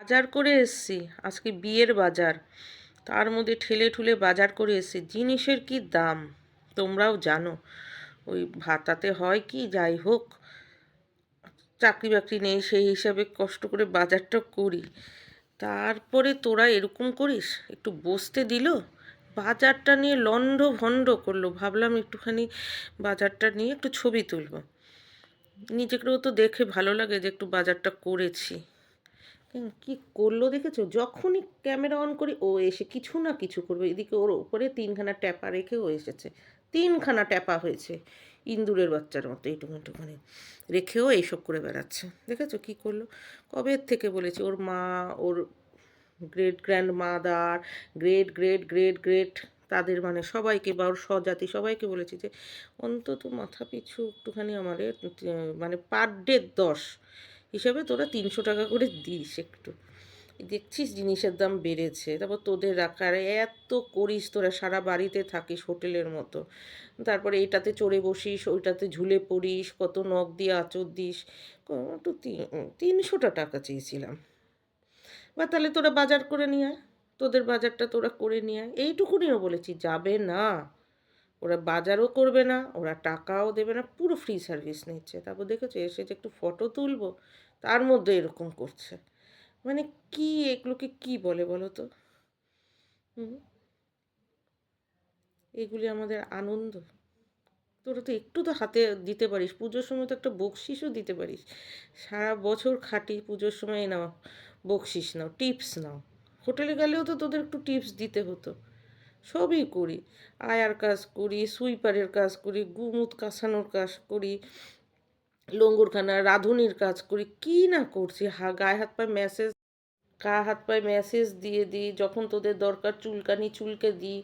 বাজার করে এসছি, আজকে বিয়ের বাজার। তার মধ্যে ঠেলে ঠুলে বাজার করে এসছি, জিনিসের কি দাম তোমরাও জানো। ওই ভাতাতে হয় কি, যাই হোক, চাকরি বাকরি নেই সেই হিসাবে কষ্ট করে বাজারটা করি, তারপরে তোরা এরকম করিস। একটু বসতে দিল, বাজারটা নিয়ে লন্ড ভন্ড করলো। ভাবলাম একটুখানি বাজারটা নিয়ে একটু ছবি তুলব, নিজেকেও তো দেখে ভালো লাগে যে একটু বাজারটা করেছি। কি করলো দেখেছো, যখনই ক্যামেরা অন করি ও এসে কিছু না কিছু করবে। এদিকে ওর উপরে তিনখানা ট্যাপা রেখে ও এসেছে, তিনখানা ট্যাপা হয়েছে ইন্দুরের বাচ্চার মতো এইটুকু একটুখানি রেখেও এইসব করে বেড়াচ্ছে। দেখেছো কি করলো। কবে থেকে বলেছি, ওর মা, ওর great grand mother, great great great great, তাদের মানে সবাইকে, বা ওর স্বজাতি সবাইকে বলেছি যে অন্তত মাথা পিছু একটুখানি আমাদের মানে পার ডে 10 হিসাবে তোরা 300 টাকা করে দিস একটু। দেখছিস জিনিসের দাম বেড়েছে, তারপর তোদের রাখার এত করিস, তোরা সারা বাড়িতে থাকিস হোটেলের মতো, তারপরে এটাতে চড়ে বসিস, ওইটাতে ঝুলে পড়িস, কত নখ দিয়ে আঁচড় দিস। একটু 300টা টাকা চেয়েছিলাম। বা তাহলে তোরা বাজার করে নিয়ে আয়, তোদের বাজারটা তোরা করে নিয়ে আয়, এইটুকুনিও বলেছি। যাবে না, ওরা বাজারও করবে না, ওরা টাকাও দেবে না, পুরো ফ্রি সার্ভিস নিচ্ছে। তারপর দেখেছো এসে যে একটু ফটো তুলবো, তার মধ্যে এরকম করছে। মানে কি, এগুলোকে কি বলে বলো তো? হুম, এগুলি আমাদের আনন্দ? তোরা তো একটু তো হাতে দিতে পারিস, পুজোর সময় তো একটা বকশিসও দিতে পারিস। সারা বছর খাটি, পুজোর সময় নাও বকশিস, নাও টিপস নাও। হোটেলে গেলেও তো তোদের একটু টিপস দিতে হতো। সবই করি, আয়ার কাজ করি, সুইপারের কাজ করি, গুমুত কাঁসানোর কাজ করি, লঙ্গরখানা রাঁধুনির কাজ করি, কি না করছি। গায়ে হাত পায়ে ম্যাসেজ, গা হাত পায়ে ম্যাসেজ দিয়ে দিই, যখন তোদের দরকার চুলকানি চুলকে দিই,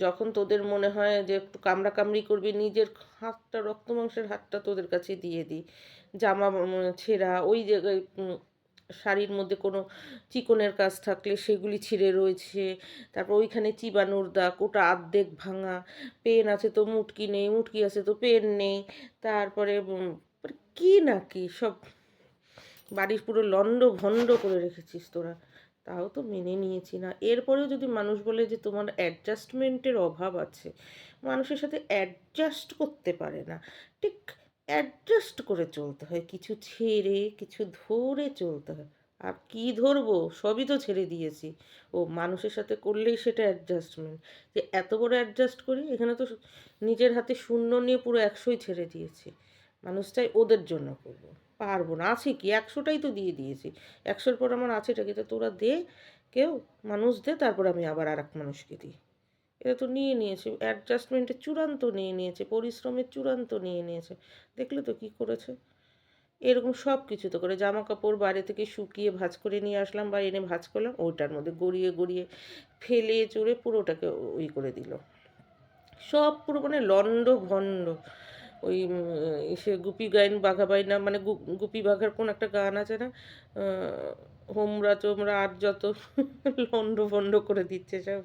যখন তোদের মনে হয় যে একটু কামড়া কামড়ি করবি, নিজের হাতটা, রক্ত মাংসের হাতটা তোদের কাছে দিয়ে দিই। জামা ছেঁড়া, ওই জায়গায় শাড়ির মধ্যে কোনো চিকনের কাজ থাকলে সেগুলি ছিঁড়ে রয়েছে, তারপর ওইখানে চিবানোর দাগ, ওটা আর্ধেক ভাঙা, পেন আছে তো মুটকি নেই, মুটকি আছে তো পেন নেই, তারপরে কি না কি সব বাড়ির পুরো লন্ড ভন্ড করে রেখেছিস তোরা। তাও তো মেনে নিয়েছি না। এরপরেও যদি মানুষ বলে যে তোমার অ্যাডজাস্টমেন্টের অভাব আছে, মানুষের সাথে অ্যাডজাস্ট করতে পারে না, ঠিক অ্যাডজাস্ট করে চলতে হয়, কিছু ছেড়ে কিছু ধরে চলতে হয়। আর কি ধরবো, সবই তো ছেড়ে দিয়েছি। ও মানুষের সাথে করলেই সেটা অ্যাডজাস্টমেন্ট, যে এত বড় অ্যাডজাস্ট করি, এখানে তো নিজের হাতে শূন্য নিয়ে পুরো 100ই ছেড়ে দিয়েছি। মানুষ চাই ওদের জন্য করবো, পারবো না। আছে কি, 100টাই তো দিয়ে দিয়েছি, 100-র পর আমার আছেটা কি? তো তোরা দে, কেউ মানুষ দে, তারপর আমি আবার আর এক মানুষকে দিই। এটা তো নিয়ে নিয়েছে, অ্যাডজাস্টমেন্টের চূড়ান্ত নিয়ে নিয়েছে, পরিশ্রমের চূড়ান্ত নিয়ে নিয়েছে। দেখলে তো কি করেছে। এরকম সব কিছু তো করে, জামা কাপড় বাইরে থেকে শুকিয়ে ভাঁজ করে নিয়ে আসলাম বা এনে ভাঁজ করলাম, ওইটার মধ্যে গড়িয়ে গড়িয়ে ফেলে চড়ে পুরোটাকে ওই করে দিল। সব পুরো মানে লন্ড ভন্ড। ওই সে গুপি গাইন বাঘা বাইনা, মানে গুপি বাঘার কোন একটা গান আছে না, হোমরা চোমরা আর যত লন্ড ভন্ড করে দিচ্ছে সব।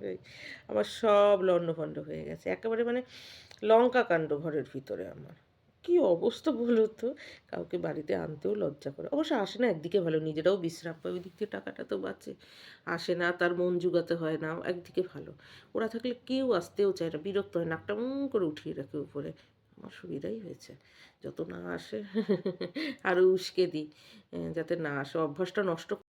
আমার সব লন্ড ভন্ড হয়ে গেছে একেবারে, মানে লঙ্কা কাণ্ড ঘরের ভিতরে আমার। কি অবস্থা বলো তো। কাউকে বাড়িতে আনতেও লজ্জা করে। অবশ্য আসে না, একদিকে ভালো, নিজেরাও বিশ্রাম পায়, ওই দিক থেকে টাকাটা তো বাঁচে। আসে না, তার মন জুগাতে হয় না, একদিকে ভালো। ওরা থাকলে কেউ আসতেও চায় না, বিরক্ত হয়, নাকটা করে উঠিয়ে রাখে উপরে। আমার সুবিধাই হয়েছে, যত না আসে আরও উস্কে দিই, যাতে না আসে, অভ্যাসটা নষ্ট